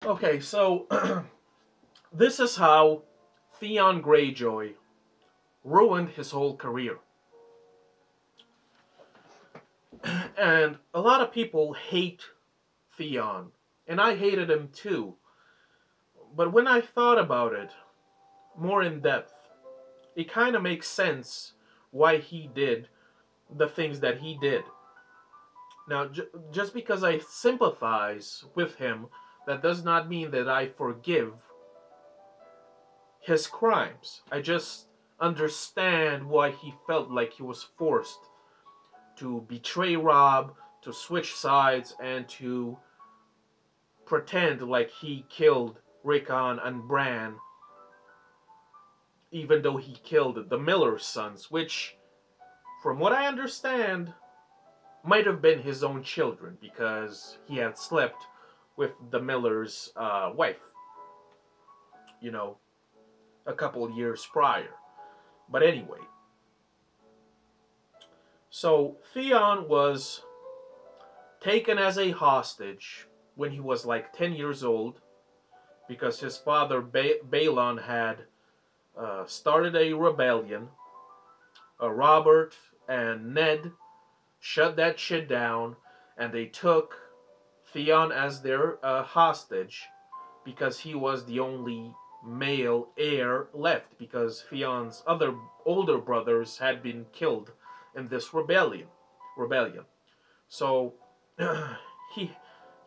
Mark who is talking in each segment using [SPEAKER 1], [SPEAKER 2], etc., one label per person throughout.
[SPEAKER 1] Okay, so this is how Theon Greyjoy ruined his whole career. And a lot of people hate Theon, and I hated him too. But when I thought about it more in depth, it kind of makes sense why he did the things that he did. Now, just because I sympathize with him, that does not mean that I forgive his crimes. I just understand why he felt like he was forced to betray Robb, to switch sides, and to pretend like he killed Rickon and Bran, even though he killed the Miller's sons, which, from what I understand, might have been his own children because he had slept with the Miller's wife, you know, a couple years prior. But anyway, so Theon was taken as a hostage when he was like 10 years old because his father Balon had started a rebellion. Robert and Ned shut that shit down, and they took Theon as their hostage because he was the only male heir left, because Theon's other older brothers had been killed in this rebellion. So he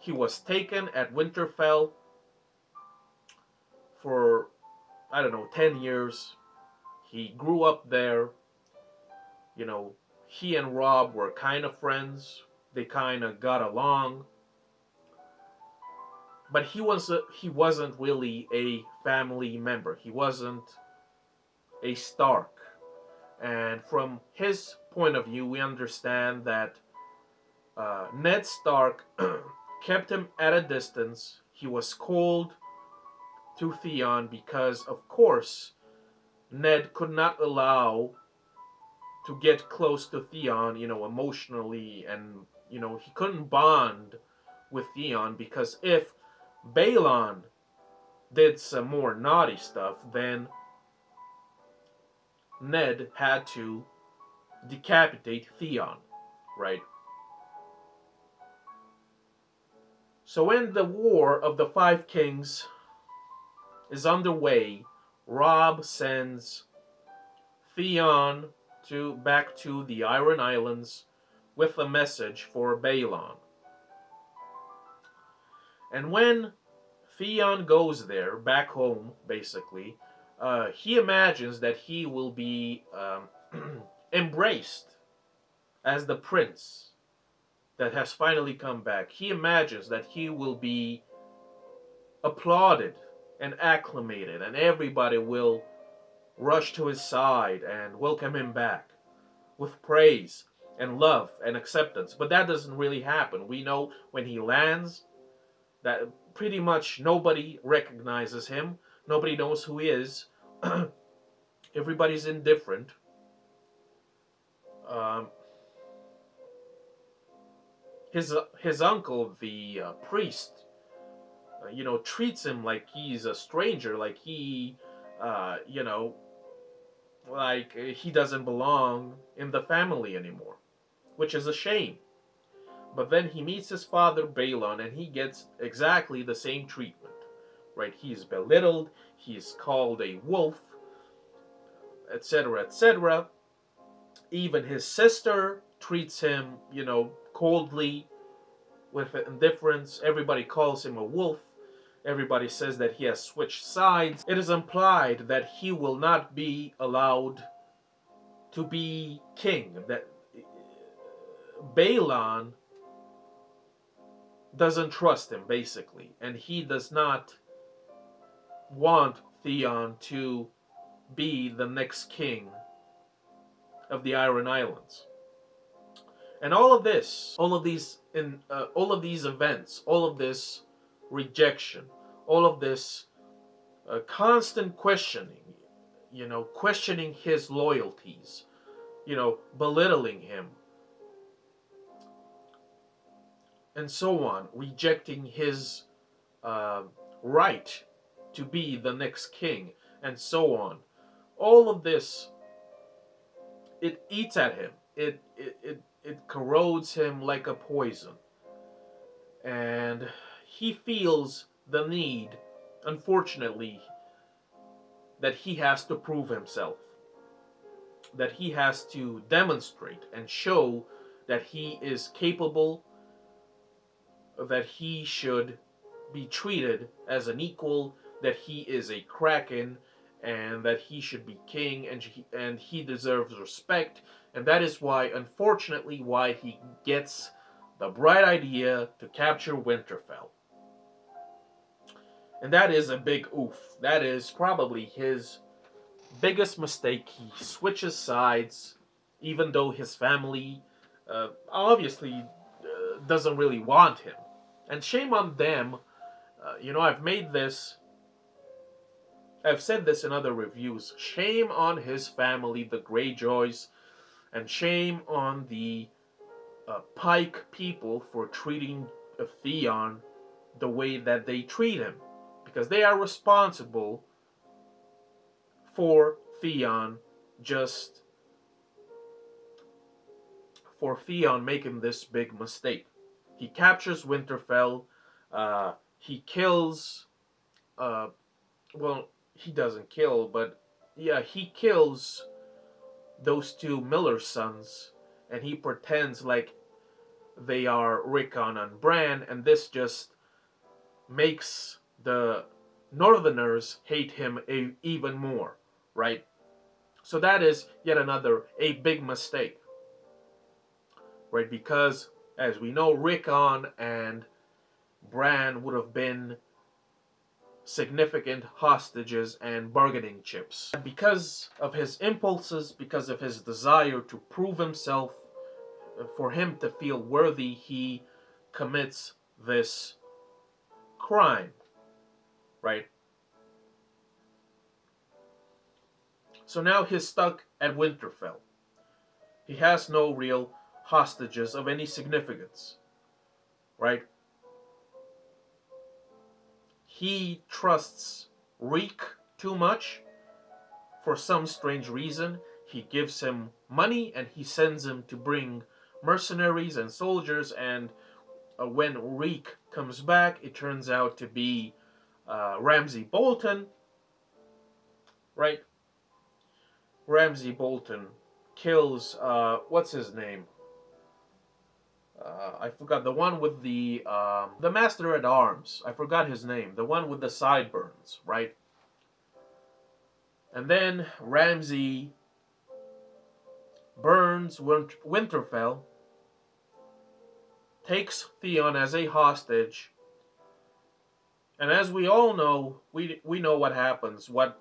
[SPEAKER 1] he was taken at Winterfell for, I don't know, 10 years. He grew up there. You know, he and Robb were kind of friends. They kind of got along. But he wasn't really a family member. He wasn't a Stark. And from his point of view, we understand that Ned Stark kept him at a distance. He was cold to Theon because, of course, Ned could not allow to get close to Theon, emotionally, and, he couldn't bond with Theon because if Balon did some more naughty stuff, then Ned had to decapitate Theon, right? So when the War of the Five Kings is underway, Robb sends Theon back to the Iron Islands with a message for Balon. And when Theon goes there, back home, basically, he imagines that he will be embraced as the prince that has finally come back. He imagines that he will be applauded and acclimated, and everybody will rush to his side and welcome him back with praise and love and acceptance. But that doesn't really happen. We know when he lands that pretty much nobody recognizes him. Nobody knows who he is. Everybody's indifferent. His uncle, the priest, treats him like he's a stranger, like he, like he doesn't belong in the family anymore, which is a shame. But then he meets his father, Balon, and he gets exactly the same treatment, right? He's belittled, he's called a wolf, etc., etc. Even his sister treats him, coldly, with indifference. Everybody calls him a wolf. Everybody says that he has switched sides. It is implied that he will not be allowed to be king. That Balon doesn't trust him, basically. And he does not want Theon to be the next king of the Iron Islands. And all of these events, all of this rejection, all of this constant questioning, questioning his loyalties, belittling him, and so on, rejecting his right to be the next king, and so on. All of this, it eats at him. It corrodes him like a poison. And he feels the need, unfortunately, that he has to prove himself, that he has to demonstrate and show that he is capable, that he should be treated as an equal, that he is a kraken, and that he should be king, and he deserves respect. And that is why, unfortunately, why he gets the bright idea to capture Winterfell. And that is a big oof. That is probably his biggest mistake. He switches sides, even though his family obviously doesn't really want him. And shame on them. I've said this in other reviews. Shame on his family, the Greyjoys, and shame on the Pike people for treating Theon the way that they treat him. Because they are responsible for Theon making this big mistake. He captures Winterfell. He kills. Well, he doesn't kill, but yeah, he kills those two Miller's sons, and he pretends like they are Rickon and Bran, and this just makes the Northerners hate him even more, right? So that is yet another a big mistake, right? Because as we know, Rickon and Bran would have been significant hostages and bargaining chips. Because of his impulses, because of his desire to prove himself, for him to feel worthy, he commits this crime, right? So now he's stuck at Winterfell. He has no real hostages of any significance, right? He trusts Reek too much for some strange reason. He gives him money and he sends him to bring mercenaries and soldiers, and when Reek comes back, it turns out to be Ramsay Bolton, right? Ramsay Bolton kills, what's his name? I forgot, the one with the Master at Arms. I forgot his name. The one with the sideburns, right? And then Ramsay burns Winterfell, takes Theon as a hostage, and as we all know, we know what happens, what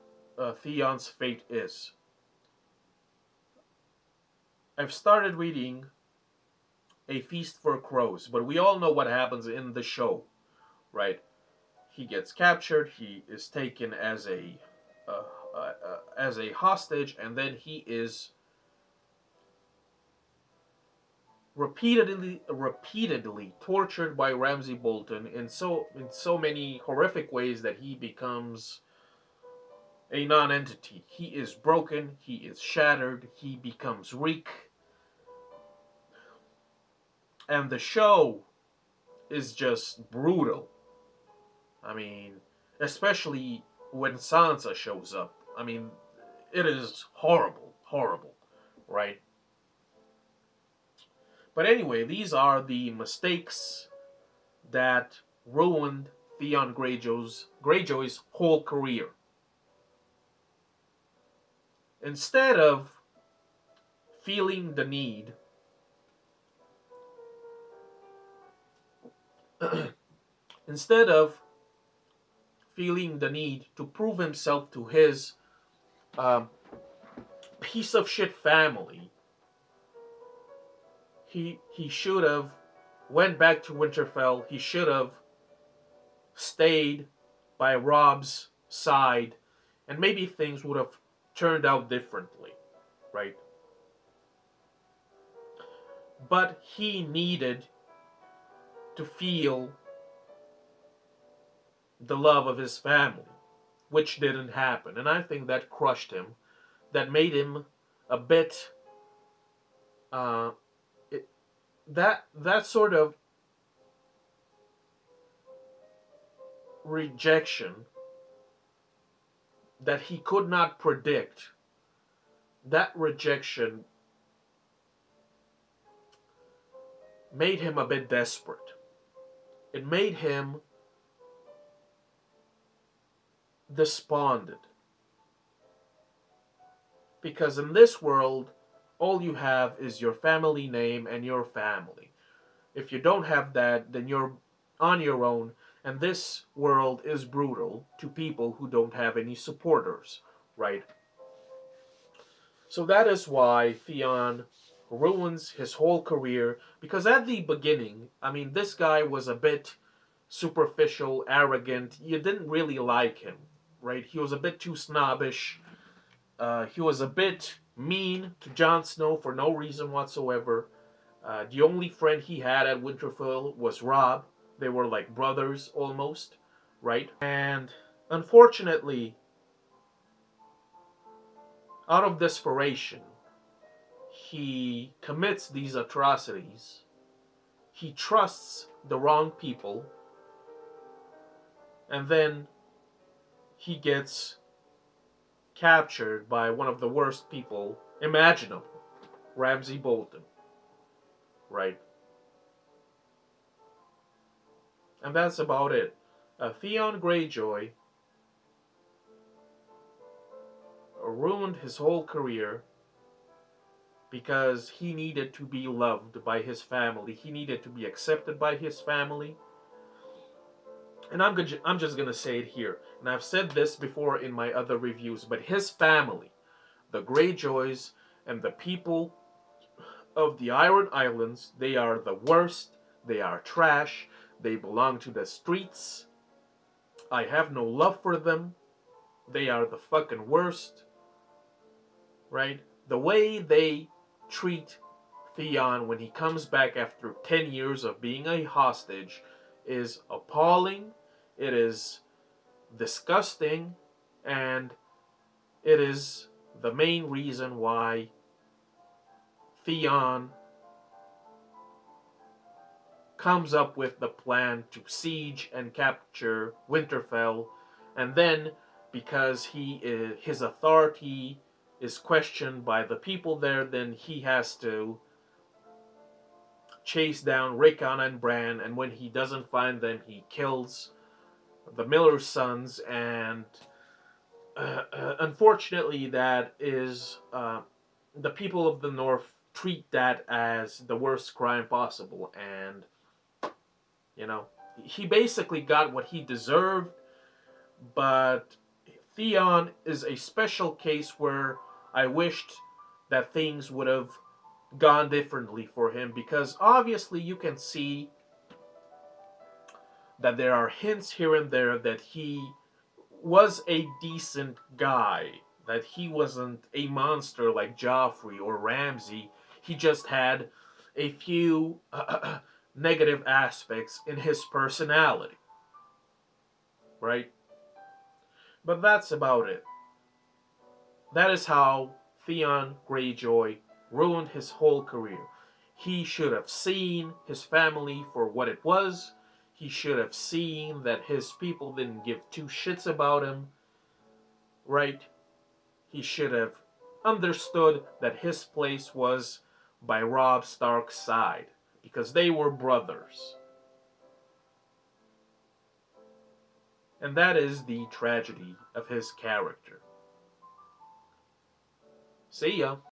[SPEAKER 1] Theon's fate is. I've started reading A Feast for Crows, but we all know what happens in the show, right? He gets captured, he is taken as a hostage, and then he is repeatedly tortured by Ramsay Bolton in so many horrific ways that he becomes a non-entity. He is broken, he is shattered, he becomes Reek. And the show is just brutal. I mean, especially when Sansa shows up. I mean, it is horrible, horrible, right? But anyway, these are the mistakes that ruined Theon Greyjoy's whole career. Instead of feeling the need instead of feeling the need to prove himself to his piece of shit family, he should have went back to Winterfell. He should have stayed by Robb's side, and maybe things would have turned out differently, right? But he needed to feel the love of his family, which didn't happen. And I think that crushed him. That made him a bit uh, it, that sort of rejection that he could not predict. That rejection made him a bit desperate. It made him despondent. Because in this world, all you have is your family name and your family. If you don't have that, then you're on your own, and this world is brutal to people who don't have any supporters, right? So that is why Theon ruins his whole career, because at the beginning, I mean, this guy was a bit superficial, arrogant. You didn't really like him, right? He was a bit too snobbish. He was a bit mean to Jon Snow for no reason whatsoever. The only friend he had at Winterfell was Robb. They were like brothers almost, right? And unfortunately, out of desperation, he commits these atrocities. He trusts the wrong people, and then he gets captured by one of the worst people imaginable, Ramsay Bolton, right? And that's about it. Theon Greyjoy ruined his whole career because he needed to be loved by his family. He needed to be accepted by his family. And I'm just gonna say it here. And I've said this before in my other reviews, but his family, the Greyjoys and the people of the Iron Islands, they are the worst. They are trash. They belong to the streets. I have no love for them. They are the fucking worst. Right? The way they treat Theon when he comes back after 10 years of being a hostage is appalling. It is disgusting. And it is the main reason why Theon comes up with the plan to siege and capture Winterfell, and then because his authority is questioned by the people there, then he has to chase down Rickon and Bran, and when he doesn't find them, he kills the Miller's sons, and unfortunately that is the people of the North treat that as the worst crime possible, and you know, he basically got what he deserved, but Theon is a special case where I wished that things would have gone differently for him, because obviously you can see that there are hints here and there that he was a decent guy, that he wasn't a monster like Joffrey or Ramsay. He just had a few negative aspects in his personality, right? But that's about it. That is how Theon Greyjoy ruined his whole career. He should have seen his family for what it was. He should have seen that his people didn't give two shits about him, right? He should have understood that his place was by Robb Stark's side, because they were brothers. And that is the tragedy of his character. See ya.